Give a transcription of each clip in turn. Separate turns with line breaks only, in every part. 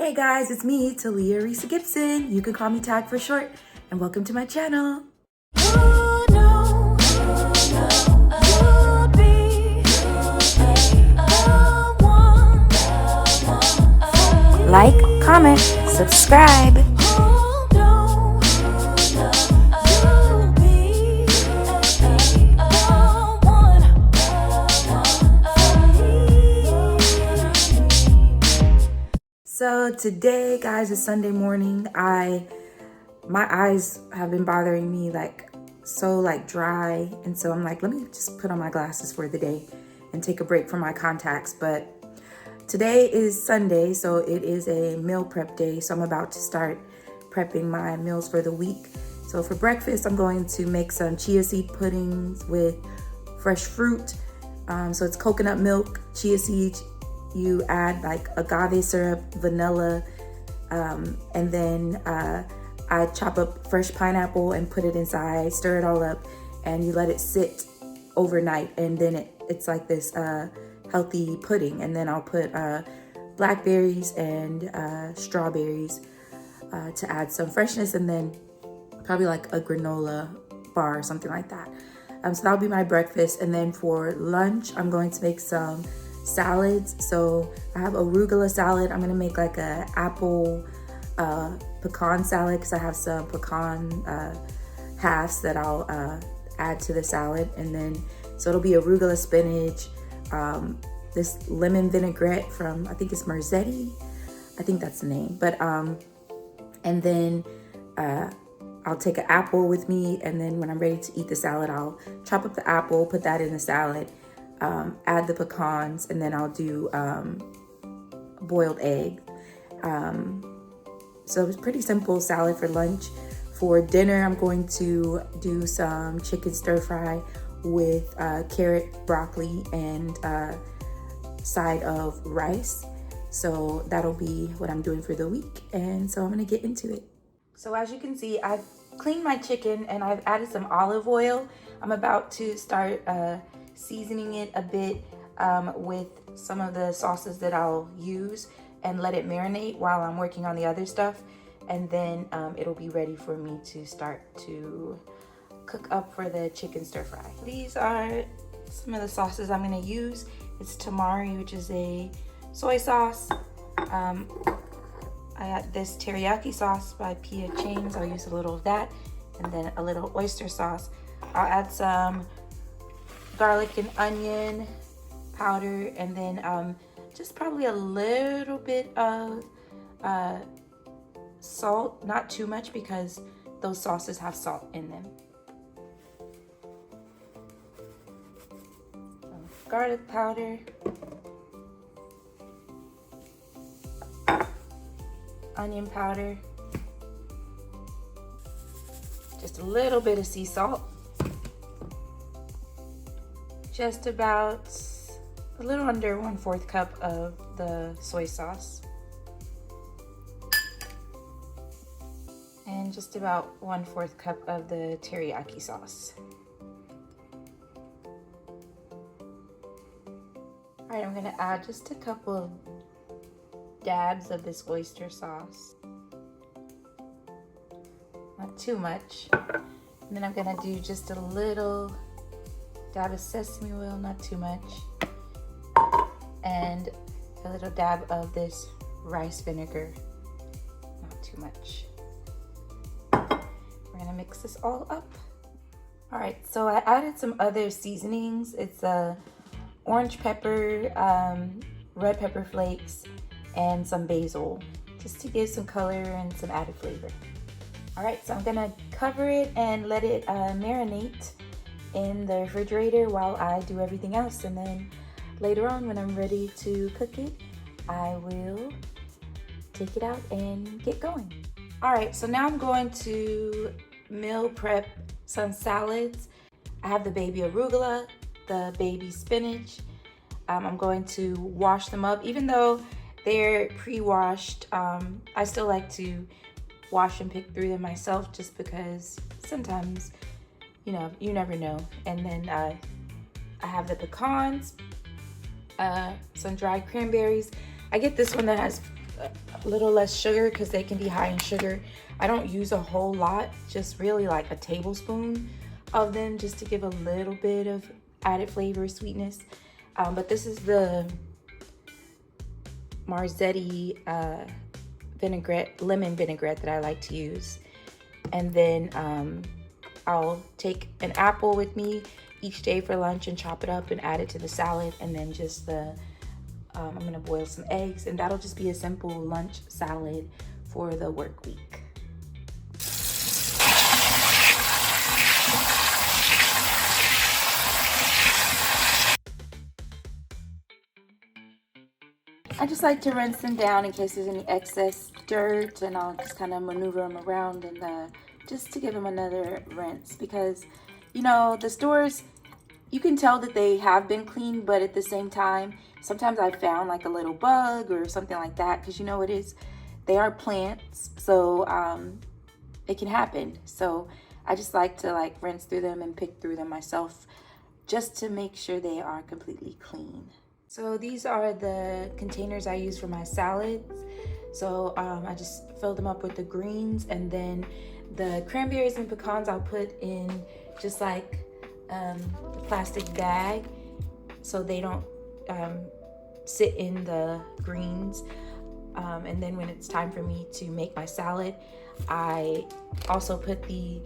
Hey guys, it's me, Talia Risa Gibson. You can call me Tag for short, and welcome to my channel. Like, comment, subscribe. So today, guys, is Sunday morning. My eyes have been bothering me so dry, and so I'm like, let me just put on my glasses for the day and take a break from my contacts. But today is Sunday, so it is a meal prep day. So I'm about to start prepping my meals for the week. So for breakfast, I'm going to make some chia seed puddings with fresh fruit. So it's coconut milk, chia seeds. You add like agave syrup, vanilla, and then I chop up fresh pineapple and put it inside, stir it all up, and you let it sit overnight, and then it's like this healthy pudding. And then I'll put blackberries and strawberries to add some freshness, and then probably like a granola bar or something like that. So that'll be my breakfast. And then for lunch, I'm going to make some salads. So I have arugula salad. I'm gonna make like a apple pecan salad because I have some pecan halves that I'll add to the salad. And then so it'll be arugula, spinach, this lemon vinaigrette from, I think it's Marzetti, I think that's the name. But and then I'll take an apple with me, and then when I'm ready to eat the salad, I'll chop up the apple, put that in the salad, add the pecans, and then I'll do boiled egg. So it's pretty simple salad for lunch. For dinner, I'm going to do some chicken stir fry with carrot, broccoli, and side of rice. So that'll be what I'm doing for the week. And so I'm gonna get into it. So as you can see, I've cleaned my chicken and I've added some olive oil. I'm about to start seasoning it a bit with some of the sauces that I'll use and let it marinate while I'm working on the other stuff. And then it'll be ready for me to start to cook up for the chicken stir fry. These are some of the sauces I'm gonna use. It's tamari, which is a soy sauce. I got this teriyaki sauce by Pia Chains. I'll use a little of that, and then a little oyster sauce. I'll add some garlic and onion powder, and then just probably a little bit of salt, not too much because those sauces have salt in them. Garlic powder, onion powder, just a little bit of sea salt, just about a little under 1/4 cup of the soy sauce, and just about 1/4 cup of the teriyaki sauce. All right, I'm gonna add just a couple of dabs of this oyster sauce, not too much. And then I'm gonna do just a little dab of sesame oil, not too much, and a little dab of this rice vinegar, not too much. We're gonna mix this all up. All right, so I added some other seasonings. It's orange pepper, red pepper flakes, and some basil, just to give some color and some added flavor. All right, so I'm gonna cover it and let it marinate in the refrigerator while I do everything else. And then later on, when I'm ready to cook it, I will take it out and get going. All right, so now I'm going to meal prep some salads. I have the baby arugula, the baby spinach. I'm going to wash them up. Even though they're pre-washed, I still like to wash and pick through them myself, just because sometimes, you never know. And then I have the pecans, some dried cranberries. I get this one that has a little less sugar because they can be high in sugar. I don't use a whole lot, just really like a tablespoon of them just to give a little bit of added flavor, sweetness. But this is the Marzetti vinaigrette, lemon vinaigrette that I like to use. And then I'll take an apple with me each day for lunch and chop it up and add it to the salad. And then just I'm gonna boil some eggs, and that'll just be a simple lunch salad for the work week. I just like to rinse them down in case there's any excess dirt, and I'll just kind of maneuver them around and just to give them another rinse, because you know the stores, you can tell that they have been cleaned, but at the same time sometimes I found like a little bug or something like that, because you know it is, they are plants, so it can happen. So I just like to like rinse through them and pick through them myself just to make sure they are completely clean. So these are the containers I use for my salads. So I just fill them up with the greens, and then the cranberries and pecans I'll put in just like a plastic bag so they don't sit in the greens. And then when it's time for me to make my salad, I also put the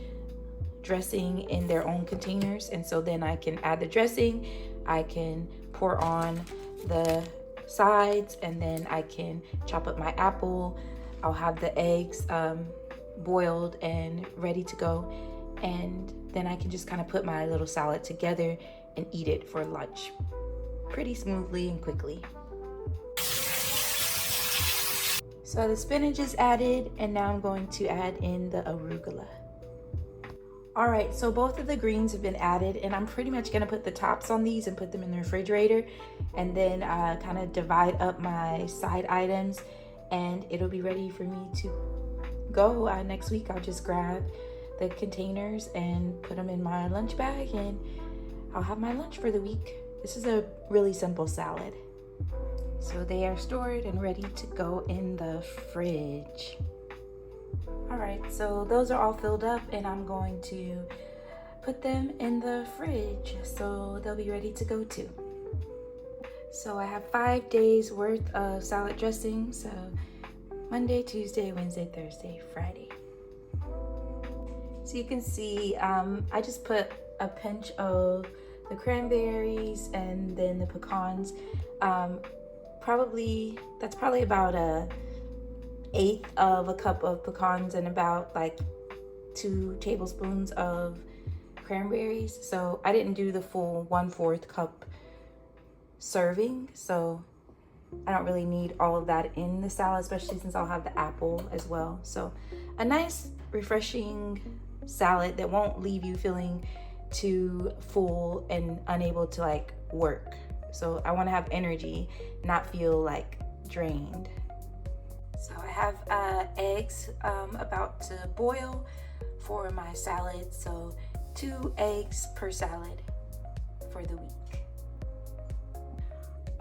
dressing in their own containers, and so then I can add the dressing, I can pour on the sides, and then I can chop up my apple. I'll have the eggs boiled and ready to go, and then I can just kind of put my little salad together and eat it for lunch pretty smoothly and quickly. So the spinach is added, and now I'm going to add in the arugula. All right, so both of the greens have been added, and I'm pretty much gonna put the tops on these and put them in the refrigerator, and then kind of divide up my side items, and it'll be ready for me to go. Next week I'll just grab the containers and put them in my lunch bag, and I'll have my lunch for the week. This is a really simple salad. So they are stored and ready to go in the fridge. All right, so those are all filled up, and I'm going to put them in the fridge so they'll be ready to go too. So I have 5 days worth of salad dressing. So Monday, Tuesday, Wednesday, Thursday, Friday. So you can see I just put a pinch of the cranberries and then the pecans. That's probably about a 1/8 of a cup of pecans and about like 2 tablespoons of cranberries. So I didn't do the full 1/4 cup serving, so I don't really need all of that in the salad, especially since I'll have the apple as well. So a nice refreshing salad that won't leave you feeling too full and unable to like work. So I want to have energy, not feel like drained. So I have eggs about to boil for my salad. So 2 eggs per salad for the week.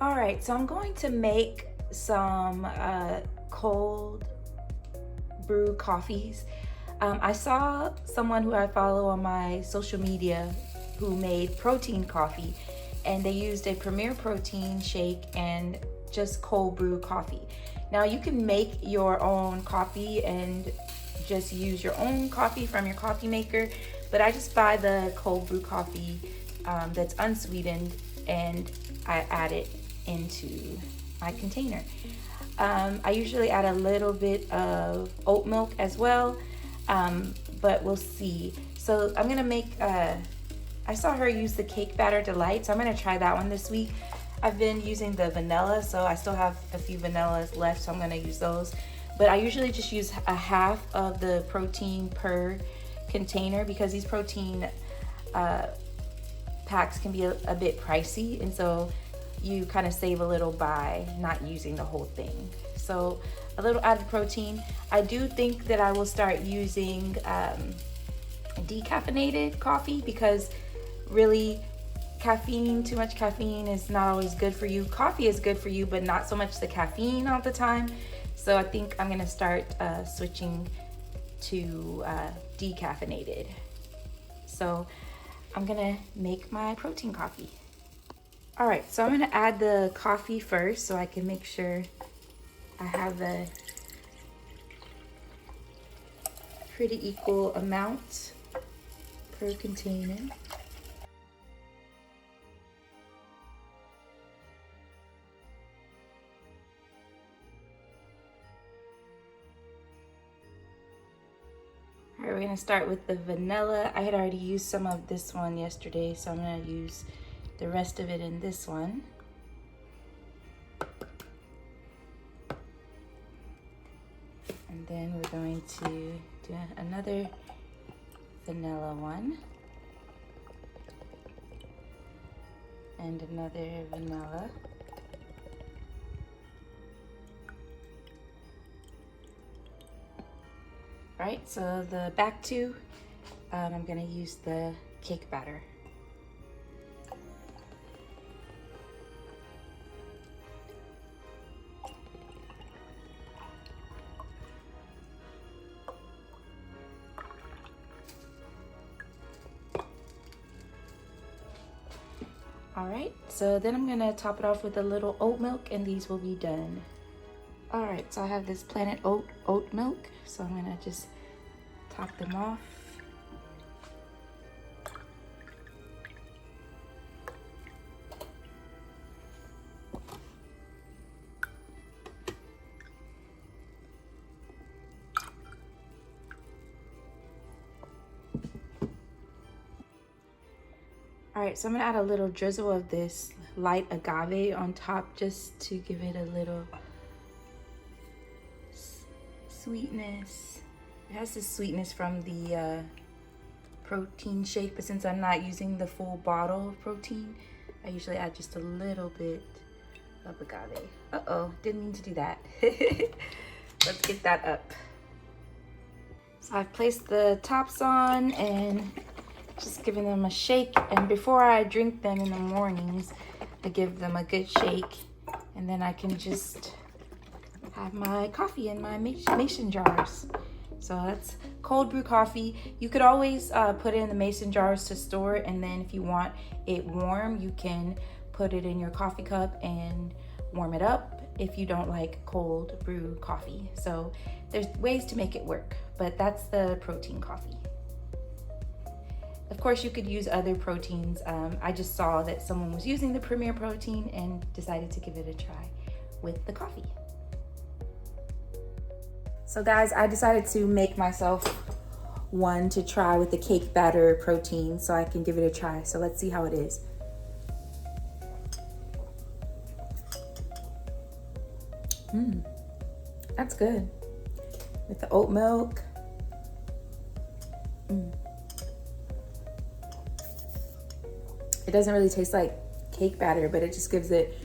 All right, so I'm going to make some cold brew coffees. I saw someone who I follow on my social media who made protein coffee, and they used a Premier Protein shake and just cold brew coffee. Now you can make your own coffee and just use your own coffee from your coffee maker, but I just buy the cold brew coffee that's unsweetened, and I add it into my container. I usually add a little bit of oat milk as well, but we'll see. So I'm gonna make, I saw her use the Cake Batter Delight, so I'm gonna try that one this week. I've been using the vanilla, so I still have a few vanillas left, so I'm gonna use those. But I usually just use a half of the protein per container, because these protein packs can be a bit pricey, and so you kind of save a little by not using the whole thing. So a little added protein. I do think that I will start using decaffeinated coffee, because really too much caffeine is not always good for you. Coffee is good for you, but not so much the caffeine all the time. So I think I'm gonna start switching to decaffeinated. So I'm gonna make my protein coffee. All right, so I'm gonna add the coffee first so I can make sure I have a pretty equal amount per container. All right, we're gonna start with the vanilla. I had already used some of this one yesterday, so I'm gonna use the rest of it in this one. And then we're going to do another vanilla one. And another vanilla. Right, so the back two, I'm gonna use the cake batter. All right, so then I'm gonna top it off with a little oat milk and these will be done. All right, so I have this Planet oat milk, so I'm gonna just top them off. All right, so I'm gonna add a little drizzle of this light agave on top just to give it a little sweetness. It has this sweetness from the protein shake, but since I'm not using the full bottle of protein, I usually add just a little bit of agave. Uh-oh, didn't mean to do that. Let's get that up. So I've placed the tops on and just giving them a shake. And before I drink them in the mornings, I give them a good shake. And then I can just have my coffee in my mason jars. So that's cold brew coffee. You could always put it in the mason jars to store it, and then if you want it warm, you can put it in your coffee cup and warm it up if you don't like cold brew coffee. So there's ways to make it work, but that's the protein coffee. Of course, you could use other proteins. I just saw that someone was using the Premier protein and decided to give it a try with the coffee. So guys, I decided to make myself one to try with the cake batter protein so I can give it a try. So let's see how it is. That's good. With the oat milk. It doesn't really taste like cake batter, but it just gives it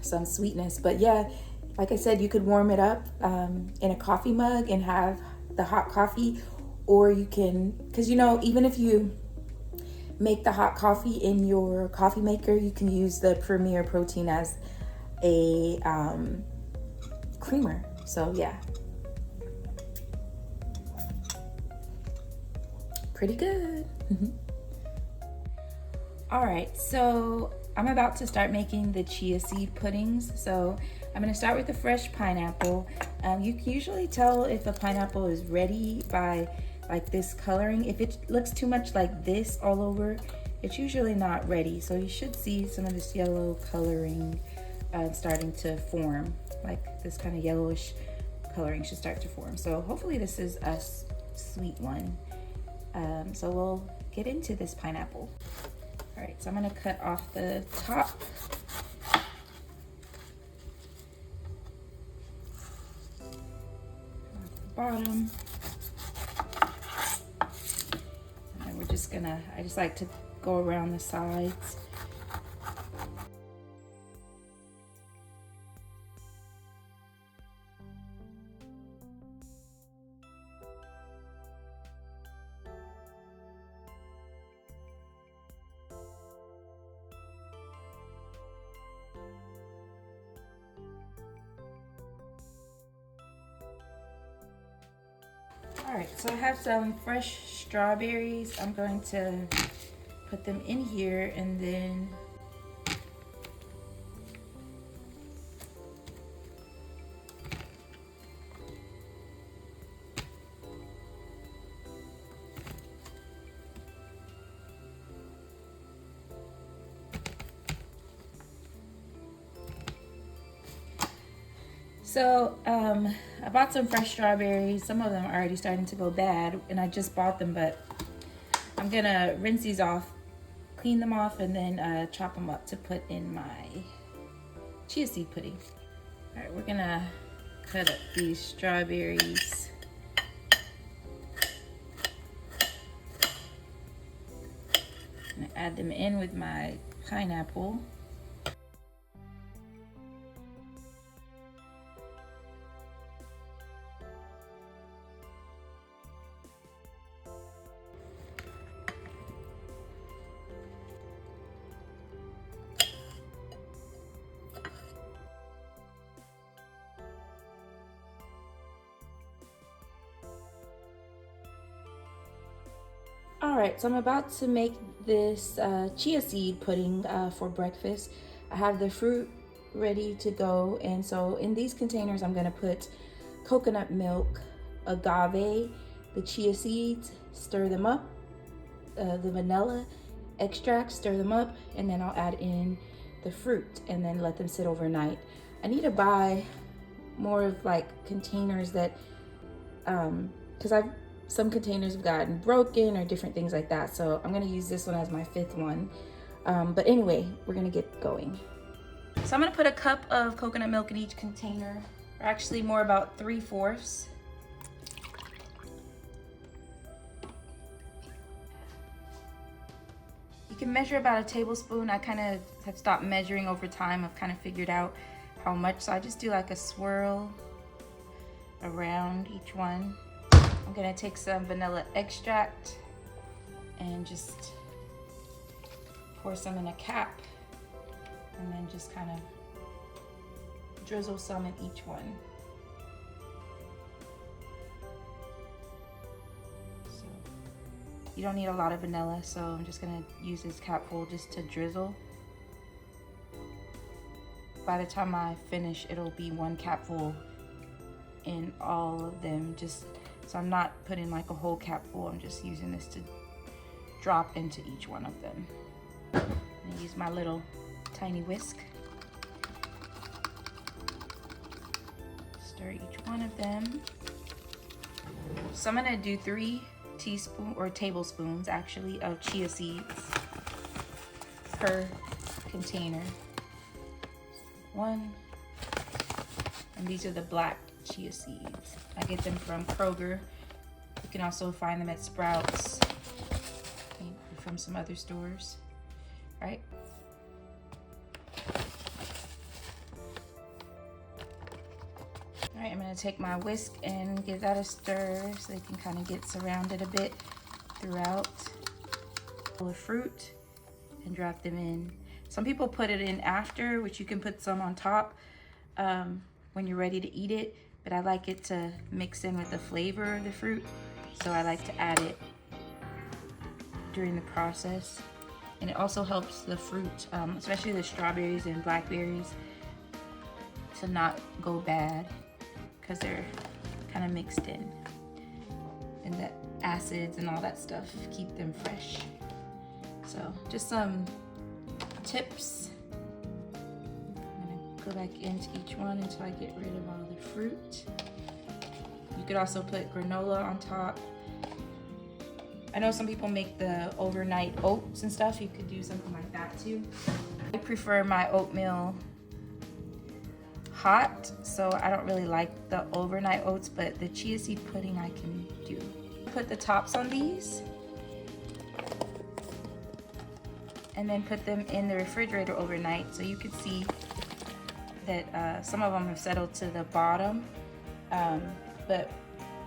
some sweetness. But yeah, like I said, you could warm it up in a coffee mug and have the hot coffee, or you can, because you know, even if you make the hot coffee in your coffee maker, you can use the Premier protein as a creamer. So yeah, pretty good. All right, so I'm about to start making the chia seed puddings. So I'm gonna start with the fresh pineapple. You can usually tell if a pineapple is ready by like this coloring. If it looks too much like this all over, it's usually not ready. So you should see some of this yellow coloring starting to form. Like this kind of yellowish coloring should start to form. So hopefully this is a sweet one. So we'll get into this pineapple. All right, so I'm gonna cut off the top. Bottom. And then we're just gonna, I just like to go around the sides. All right, so I have some fresh strawberries. I'm going to put them in here and then I bought some fresh strawberries. Some of them are already starting to go bad, and I just bought them, but I'm gonna rinse these off, clean them off, and then chop them up to put in my chia seed pudding. All right, we're gonna cut up these strawberries. I'm gonna add them in with my pineapple. All right, so I'm about to make this chia seed pudding for breakfast. I have the fruit ready to go, and so in these containers I'm gonna put coconut milk, agave, the chia seeds, stir them up, the vanilla extract, stir them up, and then I'll add in the fruit and then let them sit overnight. I need to buy more of like containers that, because some containers have gotten broken or different things like that. So I'm gonna use this one as my 5th one. But anyway, we're gonna get going. So I'm gonna put a cup of coconut milk in each container, or actually more about 3/4. You can measure about a tablespoon. I kind of have stopped measuring over time. I've kind of figured out how much. So I just do like a swirl around each one. I'm gonna take some vanilla extract and just pour some in a cap, and then just kind of drizzle some in each one. So you don't need a lot of vanilla, so I'm just gonna use this capful just to drizzle. By the time I finish, it'll be 1 capful in all of them, just so I'm not putting like a whole capful. I'm just using this to drop into each one of them. I'm gonna use my little tiny whisk. Stir each one of them. So I'm gonna do 3 teaspoons or tablespoons actually of chia seeds per container. 1, and these are the black chia seeds. I get them from Kroger. You can also find them at Sprouts, maybe from some other stores, right? All right, I'm gonna take my whisk and give that a stir so they can kind of get surrounded a bit throughout. Full of fruit and drop them in. Some people put it in after, which you can put some on top when you're ready to eat it, but I like it to mix in with the flavor of the fruit, so I like to add it during the process. And it also helps the fruit, especially the strawberries and blackberries, to not go bad because they're kind of mixed in, and the acids and all that stuff keep them fresh. So just some tips. I'm gonna go back into each one until I get rid of all the fruit. You could also put granola on top. I know some people make the overnight oats and stuff. You could do something like that too. I prefer my oatmeal hot, so I don't really like the overnight oats, but the chia seed pudding I can do. Put the tops on these and then put them in the refrigerator overnight, so you can see that some of them have settled to the bottom, but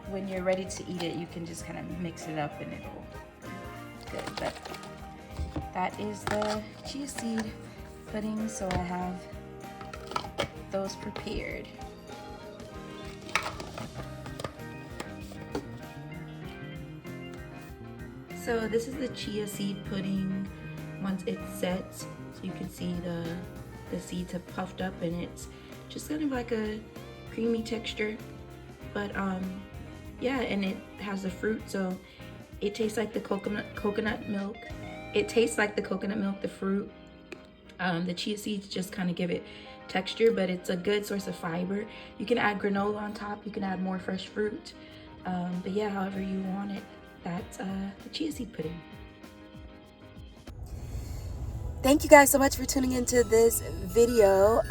when you're ready to eat it, you can just kind of mix it up and it'll be good. But that is the chia seed pudding, so I have those prepared. So this is the chia seed pudding once it's set. So you can see the seeds have puffed up and it's just kind of like a creamy texture. But yeah, and it has the fruit, so it tastes like the coconut milk. It tastes like the coconut milk, the fruit. The chia seeds just kind of give it texture, but it's a good source of fiber. You can add granola on top. You can add more fresh fruit. But yeah, however you want it. That's the chia seed pudding.
Thank you guys so much for tuning into this video.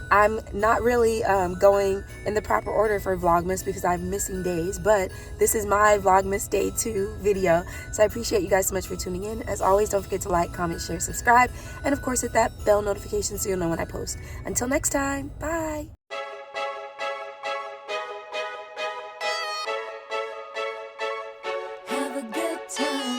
I'm not really going in the proper order for Vlogmas because I'm missing days, but this is my Vlogmas Day 2 video. So I appreciate you guys so much for tuning in. As always, don't forget to like, comment, share, subscribe, and of course hit that bell notification so you'll know when I post. Until next time, bye! Have a good time.